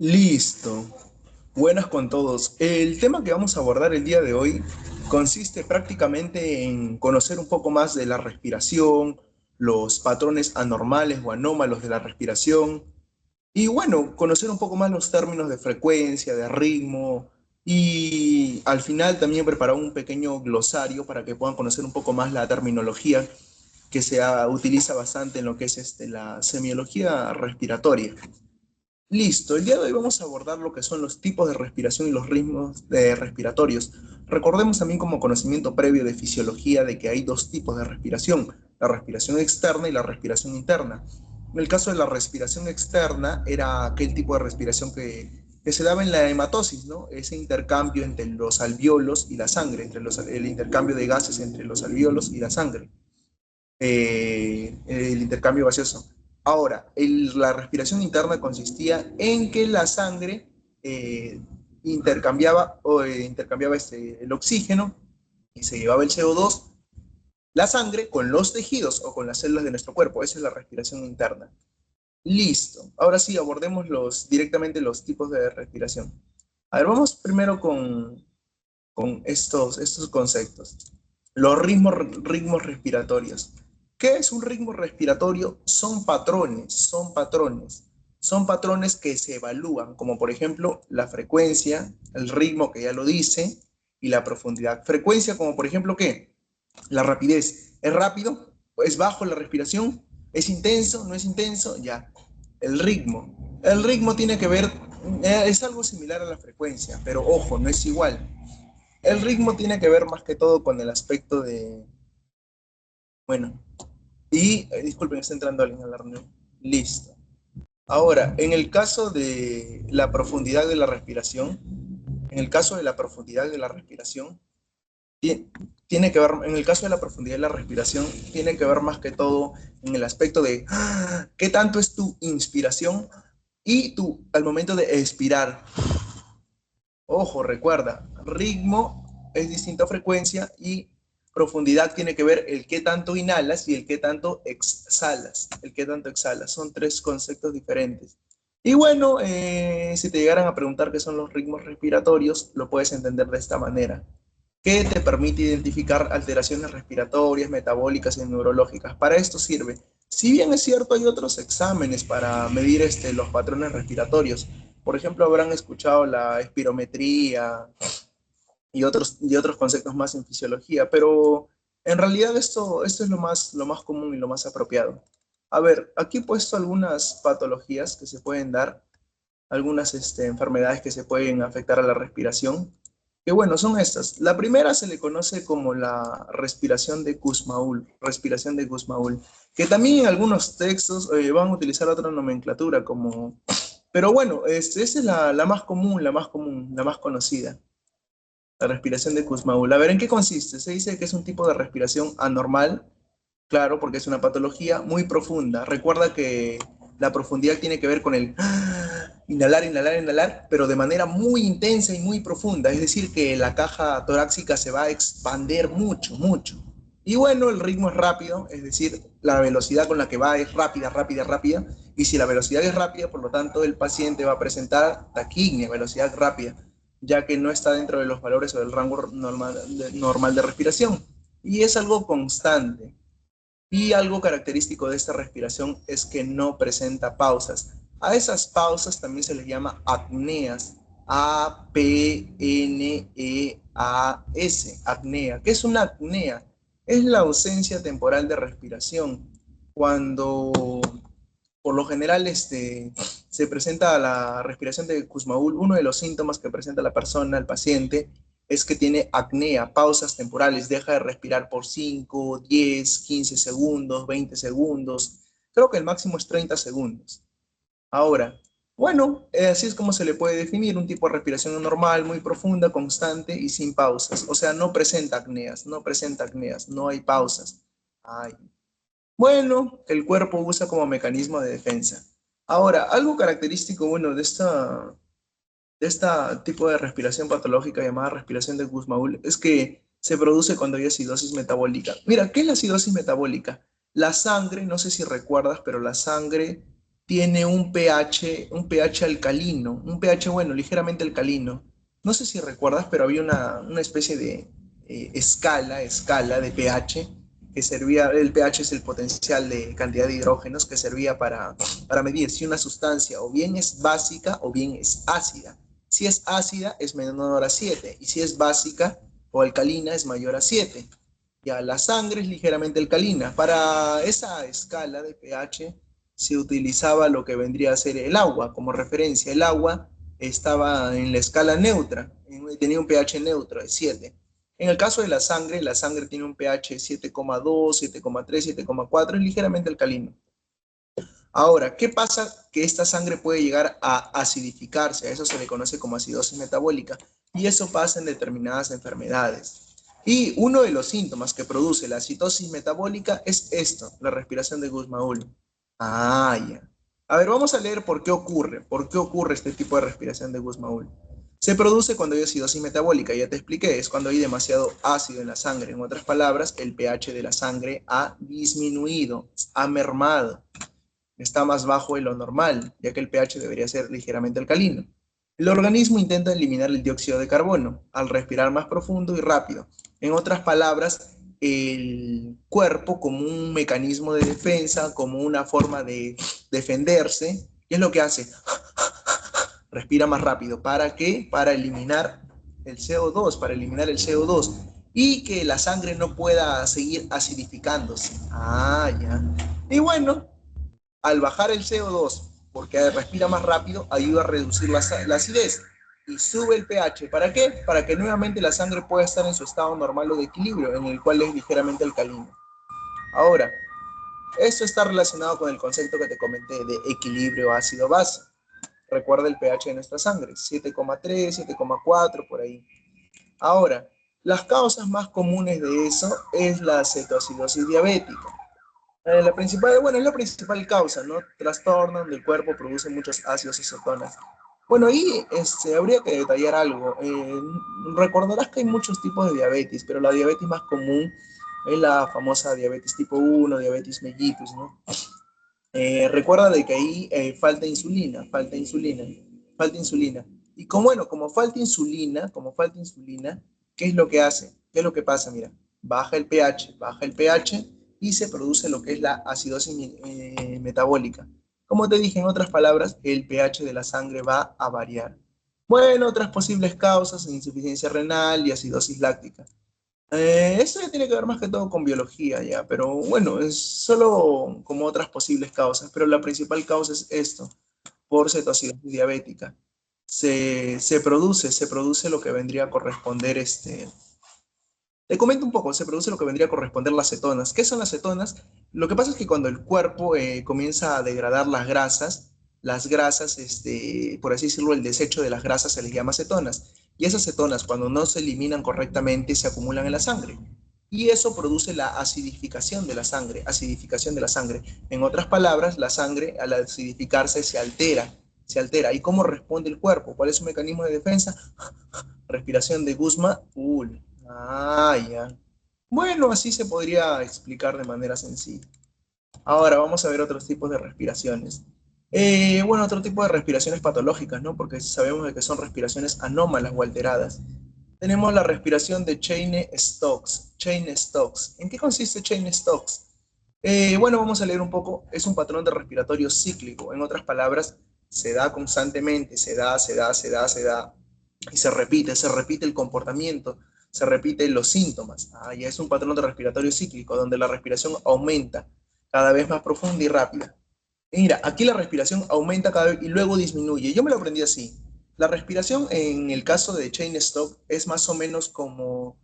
Listo. Buenas con todos. El tema que vamos a abordar el día de hoy consiste prácticamente en conocer un poco más de la respiración, los patrones anormales o anómalos de la respiración y bueno, conocer un poco más los términos de frecuencia, de ritmo y al final también preparar un pequeño glosario para que puedan conocer un poco más la terminología que utiliza bastante en lo que es la semiología respiratoria. Listo, el día de hoy vamos a abordar lo que son los tipos de respiración y los ritmos respiratorios. Recordemos también como conocimiento previo de fisiología de que hay dos tipos de respiración, la respiración externa y la respiración interna. En el caso de la respiración externa era aquel tipo de respiración que se daba en la hematosis, ¿no? Ese intercambio entre los alveolos y la sangre, el intercambio de gases entre los alveolos y la sangre, el intercambio gaseoso. Ahora, la respiración interna consistía en que la sangre eh, intercambiaba el oxígeno y se llevaba el CO2, la sangre con los tejidos o con las células de nuestro cuerpo. Esa es la respiración interna. Listo. Ahora sí, abordemos directamente los tipos de respiración. A ver, vamos primero con estos conceptos. Los ritmos respiratorios. ¿Qué es un ritmo respiratorio? Son patrones que se evalúan, como por ejemplo la frecuencia, el ritmo que ya lo dice, y la profundidad. Frecuencia, como por ejemplo, ¿qué? La rapidez. ¿Es rápido? ¿Es bajo la respiración? ¿Es intenso? ¿No es intenso? Ya. El ritmo. El ritmo tiene que ver, es algo similar a la frecuencia, pero ojo, no es igual. El ritmo tiene que ver más que todo con el aspecto de, bueno, disculpen, está entrando alguien a la reunión. Listo. Ahora, en el caso de la profundidad de la respiración, en el caso de la profundidad de la respiración, tiene que ver, en el caso de la profundidad de la respiración, tiene que ver más que todo en el aspecto de qué tanto es tu inspiración y tu, al momento de expirar. Ojo, recuerda, ritmo es distinta frecuencia y profundidad tiene que ver el qué tanto inhalas y el qué tanto exhalas. El qué tanto exhalas. Son tres conceptos diferentes. Y bueno, si te llegaran a preguntar qué son los ritmos respiratorios, lo puedes entender de esta manera, que te permite identificar alteraciones respiratorias, metabólicas y neurológicas. Para esto sirve. Si bien es cierto, hay otros exámenes para medir los patrones respiratorios. Por ejemplo, habrán escuchado la espirometría y otros conceptos más en fisiología, pero en realidad esto es lo más común y lo más apropiado. A ver, aquí he puesto algunas patologías que se pueden dar, algunas enfermedades que se pueden afectar a la respiración, que bueno, son estas. La primera se le conoce como la respiración de Kussmaul, que también en algunos textos van a utilizar otra nomenclatura como... Pero bueno, esa es la más común, la más conocida, la respiración de Kussmaul. A ver, ¿en qué consiste? Se dice que es un tipo de respiración anormal. Claro, porque es una patología muy profunda. Recuerda que la profundidad tiene que ver con el inhalar, inhalar, inhalar, pero de manera muy intensa y muy profunda. Es decir, que la caja torácica se va a expandir mucho, mucho. Y bueno, el ritmo es rápido, es decir, la velocidad con la que va es rápida, rápida, rápida. Y si la velocidad es rápida, por lo tanto, el paciente va a presentar taquignia, velocidad rápida, ya que no está dentro de los valores o del rango normal de respiración. Y es algo constante. Y algo característico de esta respiración es que no presenta pausas. A esas pausas también se les llama apneas. A-P-N-E-A-S, apnea. ¿Qué es una apnea? Es la ausencia temporal de respiración. Cuando por lo general se presenta la respiración de Kussmaul, uno de los síntomas que presenta la persona, el paciente, es que tiene apnea, pausas temporales, deja de respirar por 5, 10, 15 segundos, 20 segundos, creo que el máximo es 30 segundos. Ahora, bueno, así es como se le puede definir un tipo de respiración normal, muy profunda, constante y sin pausas. O sea, no presenta apneas, no presenta apneas, no hay pausas. Ay, bueno, que el cuerpo usa como mecanismo de defensa. Ahora, algo característico, bueno, de este tipo de respiración patológica llamada respiración de Kussmaul es que se produce cuando hay acidosis metabólica. Mira, ¿qué es la acidosis metabólica? La sangre, no sé si recuerdas, pero la sangre tiene un pH alcalino, un pH, bueno, ligeramente alcalino. No sé si recuerdas, pero había una especie de escala de pH que servía, el pH es el potencial de cantidad de hidrógenos que servía para medir si una sustancia o bien es básica o bien es ácida. Si es ácida es menor a 7 y si es básica o alcalina es mayor a 7. Ya, la sangre es ligeramente alcalina. Para esa escala de pH se utilizaba lo que vendría a ser el agua como referencia. El agua estaba en la escala neutra, tenía un pH neutro de 7. En el caso de la sangre tiene un pH 7,2, 7,3, 7,4, es ligeramente alcalino. Ahora, ¿qué pasa? Que esta sangre puede llegar a acidificarse, a eso se le conoce como acidosis metabólica, y eso pasa en determinadas enfermedades. Y uno de los síntomas que produce la acidosis metabólica es esto, la respiración de Kussmaul. Ah, ya. A ver, vamos a leer por qué ocurre este tipo de respiración de Kussmaul. Se produce cuando hay acidosis metabólica, ya te expliqué, es cuando hay demasiado ácido en la sangre. En otras palabras, el pH de la sangre ha disminuido, ha mermado, está más bajo de lo normal, ya que el pH debería ser ligeramente alcalino. El organismo intenta eliminar el dióxido de carbono al respirar más profundo y rápido. En otras palabras, el cuerpo como un mecanismo de defensa, como una forma de defenderse, ¿qué es lo que hace? Respira más rápido. ¿Para qué? Para eliminar el CO2, para eliminar el CO2 y que la sangre no pueda seguir acidificándose. Ah, ya. Y bueno, al bajar el CO2, porque respira más rápido, ayuda a reducir la acidez y sube el pH. ¿Para qué? Para que nuevamente la sangre pueda estar en su estado normal o de equilibrio, en el cual es ligeramente alcalino. Ahora, esto está relacionado con el concepto que te comenté de equilibrio ácido-base. Recuerda el pH de nuestra sangre, 7,3, 7,4, por ahí. Ahora, las causas más comunes de eso es la cetoacidosis diabética. La principal, bueno, es la principal causa, ¿no? Trastorno donde el cuerpo produce muchos ácidos y cetonas. Bueno, ahí habría que detallar algo. Recordarás que hay muchos tipos de diabetes, pero la diabetes más común es la famosa diabetes tipo 1, diabetes mellitus, ¿no? Recuerda de que ahí falta insulina, falta insulina. Y como bueno, como falta insulina, ¿qué es lo que hace? ¿Qué es lo que pasa? Mira, baja el pH y se produce lo que es la acidosis metabólica. Como te dije, en otras palabras, el pH de la sangre va a variar. Bueno, otras posibles causas, insuficiencia renal y acidosis láctica. Eso ya tiene que ver más que todo con biología, ya, pero bueno, es solo como otras posibles causas, pero la principal causa es esto, por cetoacidosis diabética. Se produce lo que vendría a corresponder, te comento un poco, se produce lo que vendría a corresponder las cetonas. ¿Qué son las cetonas? Lo que pasa es que cuando el cuerpo comienza a degradar las grasas, por así decirlo, el desecho de las grasas se les llama cetonas. Y esas cetonas, cuando no se eliminan correctamente, se acumulan en la sangre. Y eso produce la acidificación de la sangre, acidificación de la sangre. En otras palabras, la sangre al acidificarse se altera, se altera. ¿Y cómo responde el cuerpo? ¿Cuál es su mecanismo de defensa? Respiración de Kussmaul. Ah, ya. Bueno, así se podría explicar de manera sencilla. Ahora vamos a ver otros tipos de respiraciones. Bueno, otro tipo de respiraciones patológicas, ¿no? Porque sabemos de que son respiraciones anómalas o alteradas. Tenemos la respiración de Cheyne-Stokes. Cheyne-Stokes. ¿En qué consiste Cheyne-Stokes? Bueno, vamos a leer un poco. Es un patrón de respiratorio cíclico. En otras palabras, se da constantemente, se da, y se repite el comportamiento, se repiten los síntomas. Ya es un patrón de respiratorio cíclico, donde la respiración aumenta cada vez más profunda y rápida. Y mira, aquí la respiración aumenta cada vez y luego disminuye. Yo me lo aprendí así. La respiración en el caso de Cheyne-Stokes es más o menos como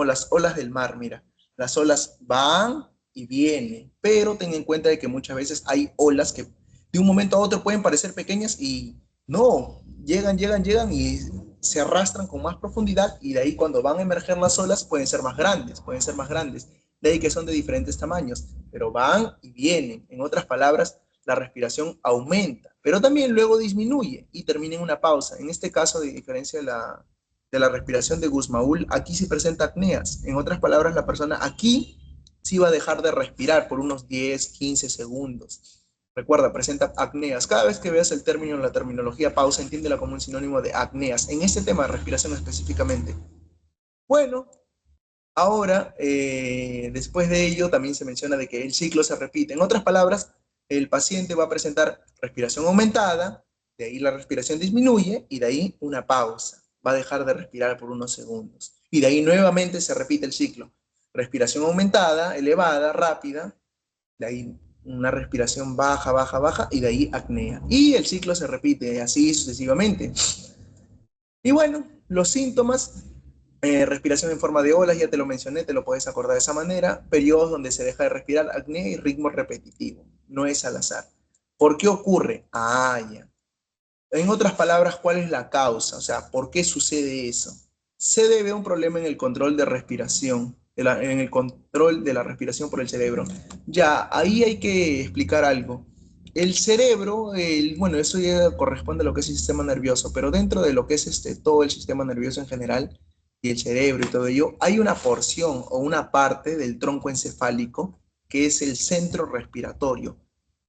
las olas del mar, mira. Las olas van y vienen, pero ten en cuenta de que muchas veces hay olas que de un momento a otro pueden parecer pequeñas y no, llegan y se arrastran con más profundidad y de ahí cuando van a emerger las olas pueden ser más grandes, pueden ser más grandes. De ahí que son de diferentes tamaños, pero van y vienen. En otras palabras, la respiración aumenta, pero también luego disminuye y termina en una pausa. En este caso, de diferencia de la respiración de Kussmaul, aquí se presenta apneas. En otras palabras, la persona aquí sí va a dejar de respirar por unos 10, 15 segundos. Recuerda, presenta apneas. Cada vez que veas el término en la terminología pausa, entiéndela como un sinónimo de apneas. En este tema de respiración específicamente. Bueno, ahora, después de ello, también se menciona de que el ciclo se repite. En otras palabras, el paciente va a presentar respiración aumentada, de ahí la respiración disminuye y de ahí una pausa. Va a dejar de respirar por unos segundos. Y de ahí nuevamente se repite el ciclo. Respiración aumentada, elevada, rápida, de ahí una respiración baja, baja, baja y de ahí apnea. Y el ciclo se repite así sucesivamente. Y bueno, los síntomas, respiración en forma de olas, ya te lo mencioné, te lo puedes acordar de esa manera. Periodos donde se deja de respirar, apnea y ritmo repetitivo. No es al azar. ¿Por qué ocurre? Ah, ya. En otras palabras, ¿cuál es la causa? O sea, ¿por qué sucede eso? Se debe a un problema en el control de respiración, en el control de la respiración por el cerebro. Ya, ahí hay que explicar algo. El cerebro, bueno, eso ya corresponde a lo que es el sistema nervioso, pero dentro de lo que es todo el sistema nervioso en general y el cerebro y todo ello, hay una porción o una parte del tronco encefálico que es el centro respiratorio.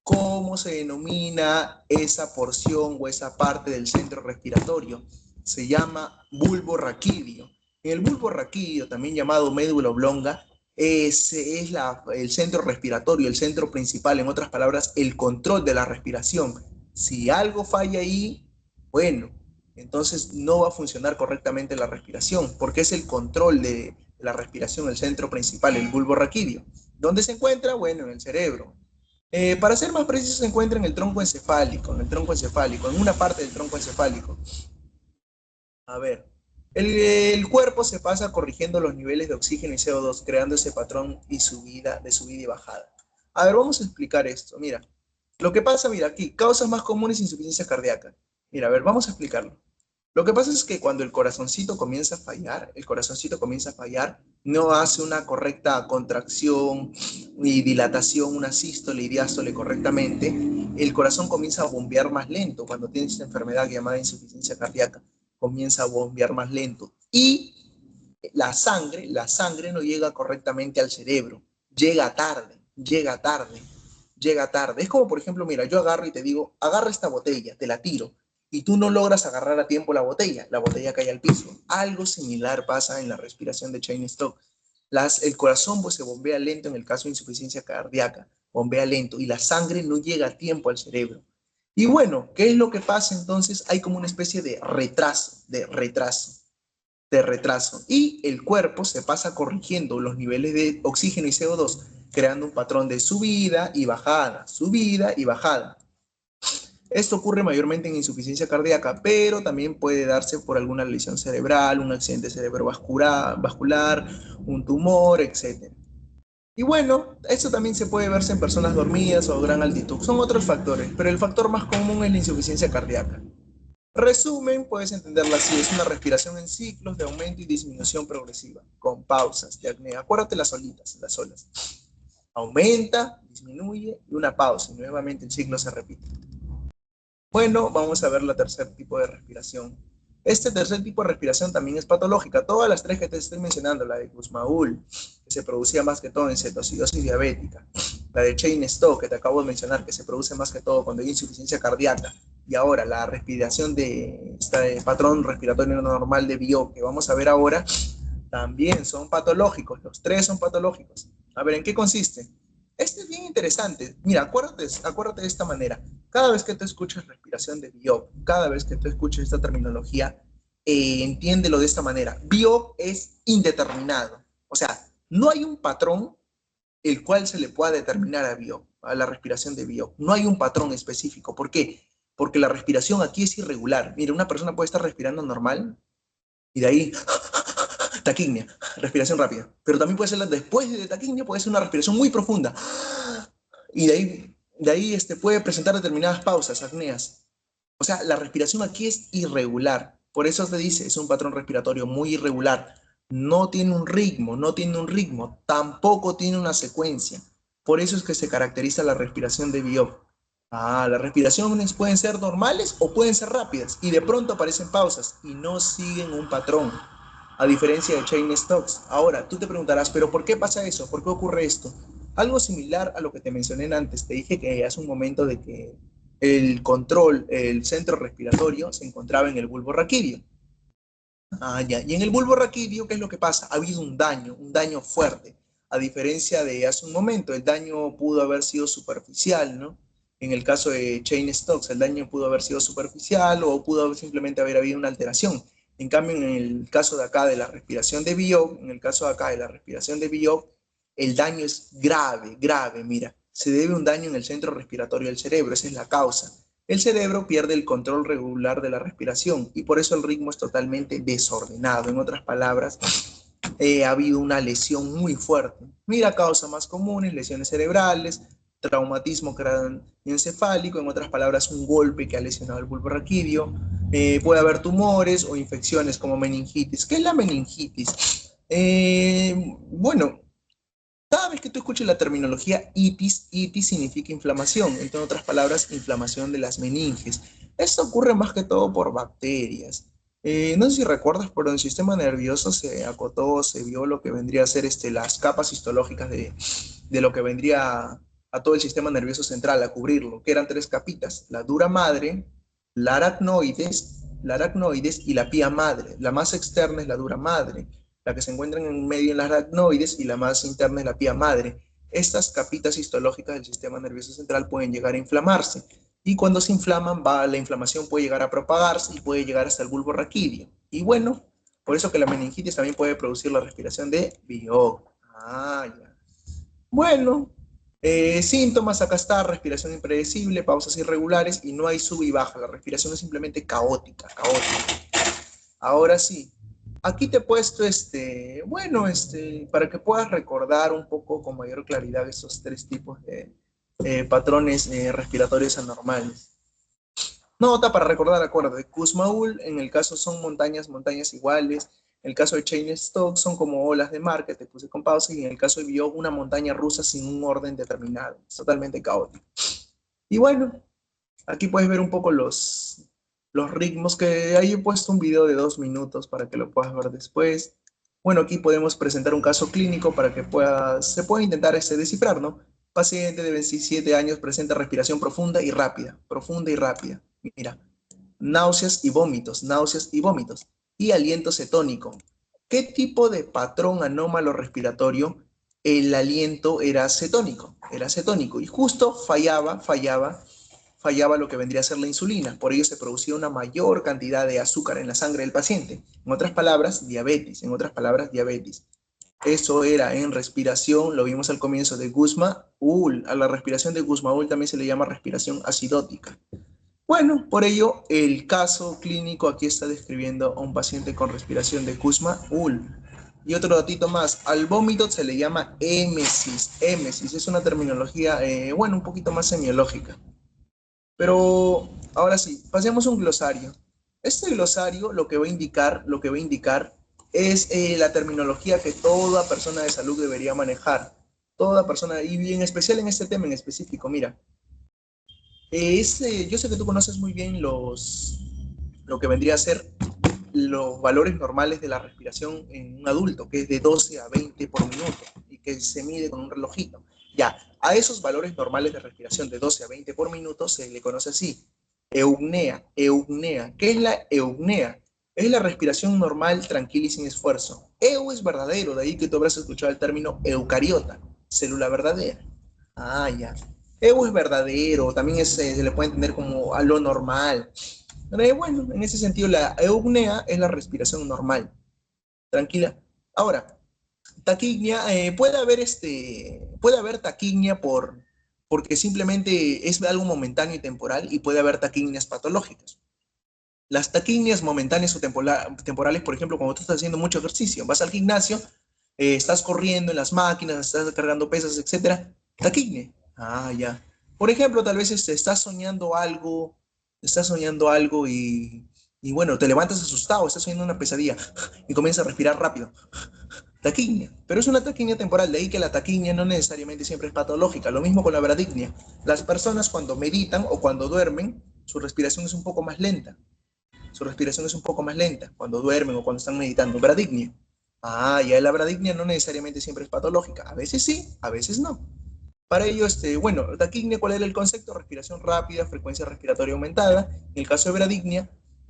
¿Cómo se denomina esa porción o esa parte del centro respiratorio? Se llama bulbo raquídeo. En el bulbo raquídeo, también llamado médula oblonga, ese es el centro respiratorio, el centro principal, en otras palabras, el control de la respiración. Si algo falla ahí, bueno, entonces no va a funcionar correctamente la respiración, porque es el control de la respiración, el centro principal, el bulbo raquídeo. ¿Dónde se encuentra? Bueno, en el cerebro. Para ser más preciso, se encuentra en el tronco encefálico, en una parte del tronco encefálico. A ver, el cuerpo se pasa corrigiendo los niveles de oxígeno y CO2, creando ese patrón de subida y bajada. A ver, vamos a explicar esto. Mira, lo que pasa, mira, aquí, causas más comunes de insuficiencia cardíaca. Mira, a ver, vamos a explicarlo. Lo que pasa es que cuando el corazoncito comienza a fallar, no hace una correcta contracción y dilatación, una sístole y diástole correctamente, el corazón comienza a bombear más lento. Cuando tienes esta enfermedad llamada insuficiencia cardíaca, comienza a bombear más lento. Y la sangre no llega correctamente al cerebro, llega tarde, llega tarde, llega tarde. Es como, por ejemplo, mira, yo agarro y te digo, agarra esta botella, te la tiro, y tú no logras agarrar a tiempo la botella cae al piso. Algo similar pasa en la respiración de Cheyne-Stokes. El corazón pues, se bombea lento en el caso de insuficiencia cardíaca, bombea lento, y la sangre no llega a tiempo al cerebro. Y bueno, ¿qué es lo que pasa entonces? Hay como una especie de retraso, y el cuerpo se pasa corrigiendo los niveles de oxígeno y CO2, creando un patrón de subida y bajada, subida y bajada. Esto ocurre mayormente en insuficiencia cardíaca, pero también puede darse por alguna lesión cerebral, un accidente cerebrovascular, un tumor, etc. Y bueno, esto también se puede verse en personas dormidas o a gran altitud. Son otros factores, pero el factor más común es la insuficiencia cardíaca. Resumen, puedes entenderla así, es una respiración en ciclos de aumento y disminución progresiva, con pausas de apnea. Acuérdate las olitas, las olas. Aumenta, disminuye y una pausa, y nuevamente el ciclo se repite. Bueno, vamos a ver la tercer tipo de respiración. Este tercer tipo de respiración también es patológica. Todas las tres que te estoy mencionando, la de Kussmaul, que se producía más que todo en cetocidosis diabética, la de Cheyne-Stokes, que te acabo de mencionar, que se produce más que todo cuando hay insuficiencia cardíaca, y ahora la respiración de este patrón respiratorio normal de Biot, que vamos a ver ahora, también son patológicos. Los tres son patológicos. A ver, ¿en qué consiste? Este es bien interesante. Mira, acuérdate de esta manera. Cada vez que tú escuches respiración de Biot, cada vez que tú escuches esta terminología, entiéndelo de esta manera. Biot es indeterminado. O sea, no hay un patrón el cual se le pueda determinar a Biot, a la respiración de Biot. No hay un patrón específico. ¿Por qué? Porque la respiración aquí es irregular. Mira, una persona puede estar respirando normal y de ahí taquignia, respiración rápida. Pero también puede ser después de taquignia, puede ser una respiración muy profunda. Y de ahí puede presentar determinadas pausas, apneas. O sea, la respiración aquí es irregular. Por eso te dice, es un patrón respiratorio muy irregular. No tiene un ritmo, tampoco tiene una secuencia. Por eso es que se caracteriza la respiración de Biot. Las respiraciones pueden ser normales o pueden ser rápidas y de pronto aparecen pausas y no siguen un patrón, a diferencia de Cheyne-Stokes. Ahora, tú te preguntarás, ¿pero por qué pasa eso? ¿Por qué ocurre esto? Algo similar a lo que te mencioné antes. Te dije que hace un momento de que el control, el centro respiratorio, se encontraba en el bulbo raquídeo. Ah, ya. Y en el bulbo raquídeo, ¿qué es lo que pasa? Ha habido un daño fuerte. A diferencia de hace un momento, el daño pudo haber sido superficial, ¿no? En el caso de Cheyne-Stokes, el daño pudo haber sido superficial o pudo simplemente haber habido una alteración. En cambio, en el caso de acá de la respiración de Biot, en el caso de acá de la respiración de Biot, el daño es grave, grave, mira. Se debe a un daño en el centro respiratorio del cerebro, esa es la causa. El cerebro pierde el control regular de la respiración y por eso el ritmo es totalmente desordenado. En otras palabras, ha habido una lesión muy fuerte. Mira, causas más comunes, lesiones cerebrales, traumatismo craneoencefálico, en otras palabras, un golpe que ha lesionado el bulbo raquídeo. Puede haber tumores o infecciones como meningitis. ¿Qué es la meningitis? Bueno, cada vez que tú escuches la terminología itis, itis significa inflamación, en otras palabras, inflamación de las meninges. Esto ocurre más que todo por bacterias. No sé si recuerdas, pero en el sistema nervioso se acotó, se vio lo que vendría a ser las capas histológicas de lo que vendría a todo el sistema nervioso central, a cubrirlo, que eran tres capitas, la dura madre, la aracnoides y la pía madre. La más externa es la dura madre, la que se encuentra en medio en las aracnoides y la más interna es la pía madre. Estas capitas histológicas del sistema nervioso central pueden llegar a inflamarse y cuando se inflaman, la inflamación puede llegar a propagarse y puede llegar hasta el bulbo raquídeo. Y bueno, por eso que la meningitis también puede producir la respiración de Biot. Ah, ya. Bueno, síntomas, acá está, respiración impredecible, pausas irregulares y no hay sub y baja, la respiración es simplemente caótica, caótica. Ahora sí, aquí te he puesto bueno, para que puedas recordar un poco con mayor claridad estos tres tipos de patrones respiratorios anormales. Nota para recordar, acuérdate, Kussmaul, en el caso son montañas, montañas iguales. En el caso de Cheyne-Stokes son como olas de mar que te puse con pausa. Y en el caso de Biot, una montaña rusa sin un orden determinado. Es totalmente caótico. Y bueno, aquí puedes ver un poco los ritmos que ahí he puesto un video de 2 minutos para que lo puedas ver después. Bueno, aquí podemos presentar un caso clínico para que se pueda intentar descifrar, ¿no? Paciente de 27 años presenta respiración profunda y rápida, profunda y rápida. Mira, náuseas y vómitos, y aliento cetónico. ¿Qué tipo de patrón anómalo respiratorio? El aliento era cetónico, y justo fallaba lo que vendría a ser la insulina, por ello se producía una mayor cantidad de azúcar en la sangre del paciente. En otras palabras, diabetes. Eso era en respiración, lo vimos al comienzo de Kussmaul. A la respiración de Kussmaul también se le llama respiración acidótica. Bueno, por ello, el caso clínico aquí está describiendo a un paciente con respiración de Kussmaul. Y otro datito más, al vómito se le llama émesis. Émesis es una terminología, bueno, un poquito más semiológica. Pero ahora sí, pasemos a un glosario. Este glosario lo que va a indicar es la terminología que toda persona de salud debería manejar. Toda persona, y en especial en este tema en específico, mira, yo sé que tú conoces muy bien lo que vendría a ser los valores normales de la respiración en un adulto, que es de 12 a 20 por minuto y que se mide con un relojito. Ya, a esos valores normales de respiración de 12 a 20 por minuto se le conoce así, eupnea, eupnea. ¿Qué es la eupnea? Es la respiración normal, tranquila y sin esfuerzo. Eu es verdadero, de ahí que tú habrás escuchado el término eucariota, célula verdadera. Ah, ya. Eu es verdadero, también se le puede entender como a lo normal. Bueno, en ese sentido, la eupnea es la respiración normal, tranquila. Ahora, taquignia, puede haber taquignia porque simplemente es algo momentáneo y temporal y puede haber taquignias patológicas. Las taquignias momentáneas o temporales, por ejemplo, cuando tú estás haciendo mucho ejercicio, vas al gimnasio, estás corriendo en las máquinas, estás cargando pesas, etcétera, taquignia. Ah, ya. Por ejemplo, tal vez estás soñando algo y bueno, te levantas asustado, estás soñando una pesadilla y comienzas a respirar rápido. Taquignia, pero es una taquignia temporal, de ahí que la taquignia no necesariamente siempre es patológica. Lo mismo con la bradignia. Las personas cuando meditan o cuando duermen, su respiración es un poco más lenta. Su respiración es un poco más lenta cuando duermen o cuando están meditando. Bradignia. Ah, ya la bradignia no necesariamente siempre es patológica. A veces sí, a veces no. Para ello, bueno, taquignia, ¿cuál era el concepto? Respiración rápida, frecuencia respiratoria aumentada. En el caso de bradignia,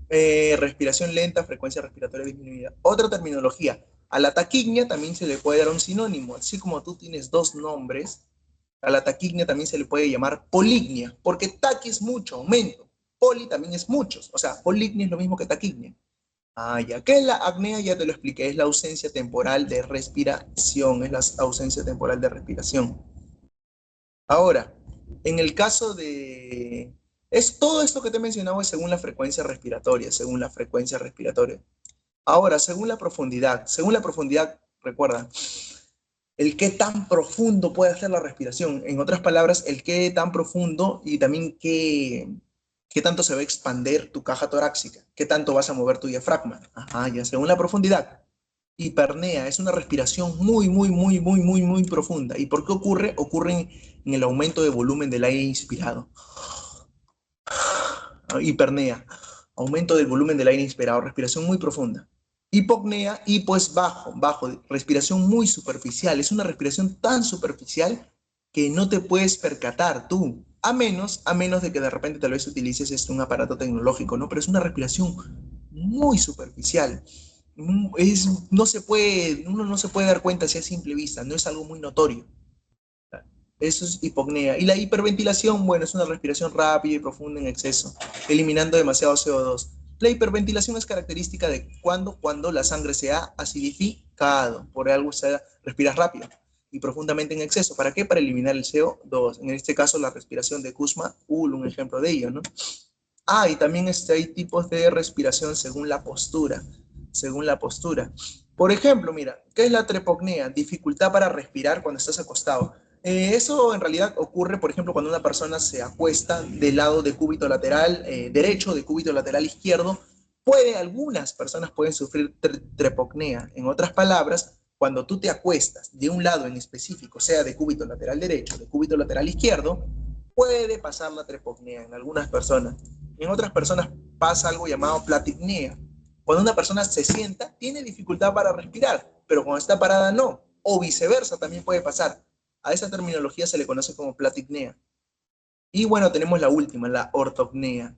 respiración lenta, frecuencia respiratoria disminuida. Otra terminología. A la taquignia también se le puede dar un sinónimo. Así como tú tienes dos nombres, a la taquignia también se le puede llamar polignia, porque taqui es mucho, aumento. Poli también es muchos. O sea, polignia es lo mismo que taquignia. Ah, ya. ¿Qué es la apnea? Ya te lo expliqué. Es la ausencia temporal de respiración. Es la ausencia temporal de respiración. Ahora, en el caso de... Es todo esto que te he mencionado es según la frecuencia respiratoria, según la frecuencia respiratoria. Ahora, según la profundidad, recuerda, el qué tan profundo puede hacer la respiración. En otras palabras, el qué tan profundo y también qué tanto se va a expandir tu caja torácica, qué tanto vas a mover tu diafragma. Ajá, ya según la profundidad. Hipernea es una respiración muy, muy, muy, muy, muy, muy profunda. ¿Y por qué ocurre? Ocurre en el aumento de volumen del aire inspirado. Hipernea, aumento del volumen del aire inspirado, respiración muy profunda. Hipopnea, hipo es bajo, bajo, respiración muy superficial, es una respiración tan superficial que no te puedes percatar tú, a menos de que de repente tal vez utilices un aparato tecnológico, ¿no? Pero es una respiración muy superficial. No se puede, uno no se puede dar cuenta si a simple vista, no es algo muy notorio. Eso es hipopnea. Y la hiperventilación, bueno, es una respiración rápida y profunda en exceso, eliminando demasiado CO2. La hiperventilación es característica de cuando la sangre se ha acidificado, por algo se respira rápido y profundamente en exceso. ¿Para qué? Para eliminar el CO2. En este caso, la respiración de Kussmaul, un ejemplo de ello, ¿no? Ah, y también hay tipos de respiración según la postura, según la postura. Por ejemplo, mira, ¿qué es la trepopnea? Dificultad para respirar cuando estás acostado. Eso en realidad ocurre, por ejemplo, cuando una persona se acuesta del lado de cúbito lateral derecho, de cúbito lateral izquierdo. Algunas personas pueden sufrir trepopnea. En otras palabras, cuando tú te acuestas de un lado en específico, sea de cúbito lateral derecho, de cúbito lateral izquierdo, puede pasar la trepopnea en algunas personas. En otras personas pasa algo llamado platipnea. Cuando una persona se sienta, tiene dificultad para respirar, pero cuando está parada no. O viceversa también puede pasar. A esa terminología se le conoce como platipnea. Y bueno, tenemos la última, la ortopnea.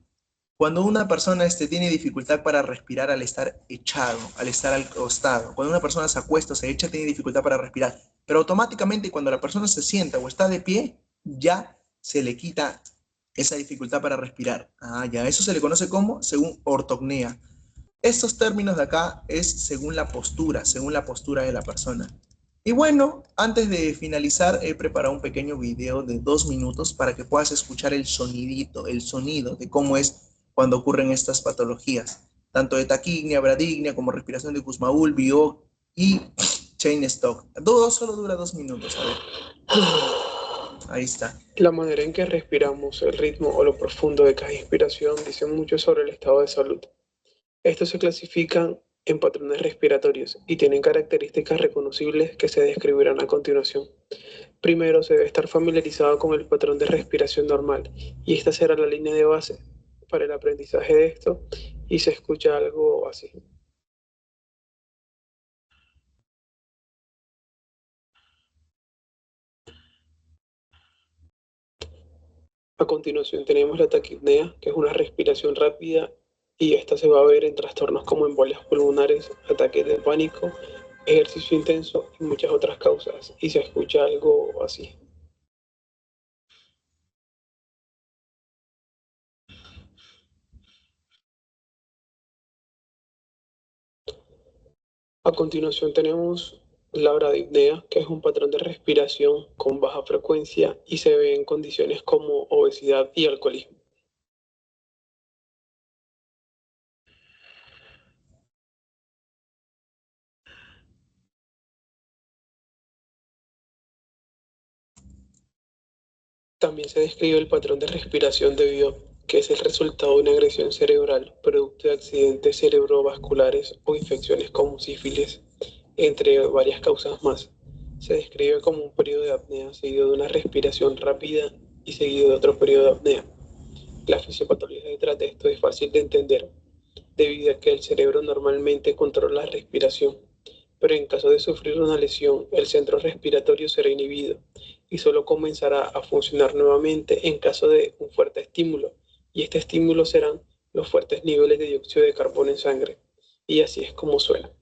Cuando una persona tiene dificultad para respirar al estar echado, al estar al costado. Cuando una persona se acuesta o se echa, tiene dificultad para respirar. Pero automáticamente cuando la persona se sienta o está de pie, ya se le quita esa dificultad para respirar. Ah, ya, eso se le conoce como según ortopnea. Estos términos de acá es según la postura de la persona. Y bueno, antes de finalizar, he preparado un pequeño video de 2 minutos para que puedas escuchar el sonidito, el sonido de cómo es cuando ocurren estas patologías, tanto de taquignia, bradignia, como respiración de Kussmaul, Biot y Chain Stock. Todo solo dura 2 minutos, a ver. Ahí está. La manera en que respiramos, el ritmo o lo profundo de cada inspiración dicen mucho sobre el estado de salud. Estos se clasifican en patrones respiratorios y tienen características reconocibles que se describirán a continuación. Primero, se debe estar familiarizado con el patrón de respiración normal y esta será la línea de base para el aprendizaje de esto y se escucha algo así. A continuación tenemos la taquipnea, que es una respiración rápida y esta se va a ver en trastornos como embolias pulmonares, ataques de pánico, ejercicio intenso y muchas otras causas. Y se escucha algo así. A continuación tenemos la bradipnea, que es un patrón de respiración con baja frecuencia y se ve en condiciones como obesidad y alcoholismo. También se describe el patrón de respiración de Biot, que es el resultado de una agresión cerebral producto de accidentes cerebrovasculares o infecciones como sífilis, entre varias causas más. Se describe como un periodo de apnea seguido de una respiración rápida y seguido de otro periodo de apnea. La fisiopatología detrás de esto es fácil de entender, debido a que el cerebro normalmente controla la respiración, pero en caso de sufrir una lesión, el centro respiratorio será inhibido y solo comenzará a funcionar nuevamente en caso de un fuerte estímulo. Y este estímulo serán los fuertes niveles de dióxido de carbono en sangre. Y así es como suena.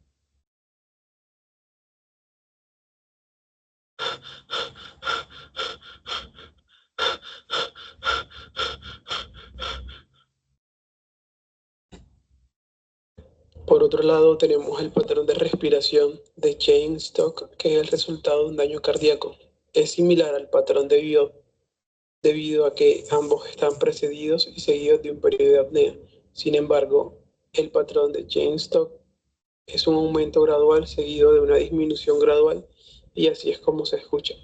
Por otro lado, tenemos el patrón de respiración de Cheyne-Stokes, que es el resultado de un daño cardíaco. Es similar al patrón de Biot, debido a que ambos están precedidos y seguidos de un periodo de apnea. Sin embargo, el patrón de Cheyne-Stokes es un aumento gradual seguido de una disminución gradual, y así es como se escucha.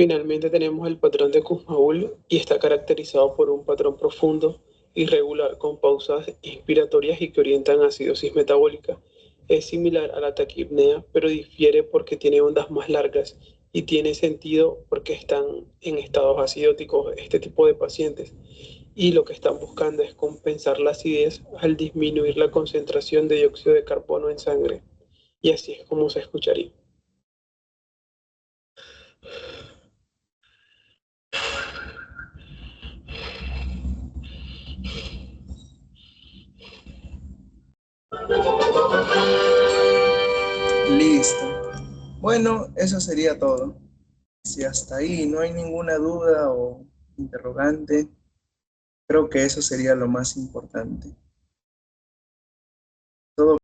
Finalmente tenemos el patrón de Kussmaul y está caracterizado por un patrón profundo, irregular, con pausas inspiratorias y que orientan a acidosis metabólica. Es similar a la taquipnea, pero difiere porque tiene ondas más largas y tiene sentido porque están en estados acidóticos este tipo de pacientes y lo que están buscando es compensar la acidez al disminuir la concentración de dióxido de carbono en sangre. Y así es como se escucharía. Listo. Bueno, eso sería todo. Si hasta ahí no hay ninguna duda o interrogante, creo que eso sería lo más importante. Todo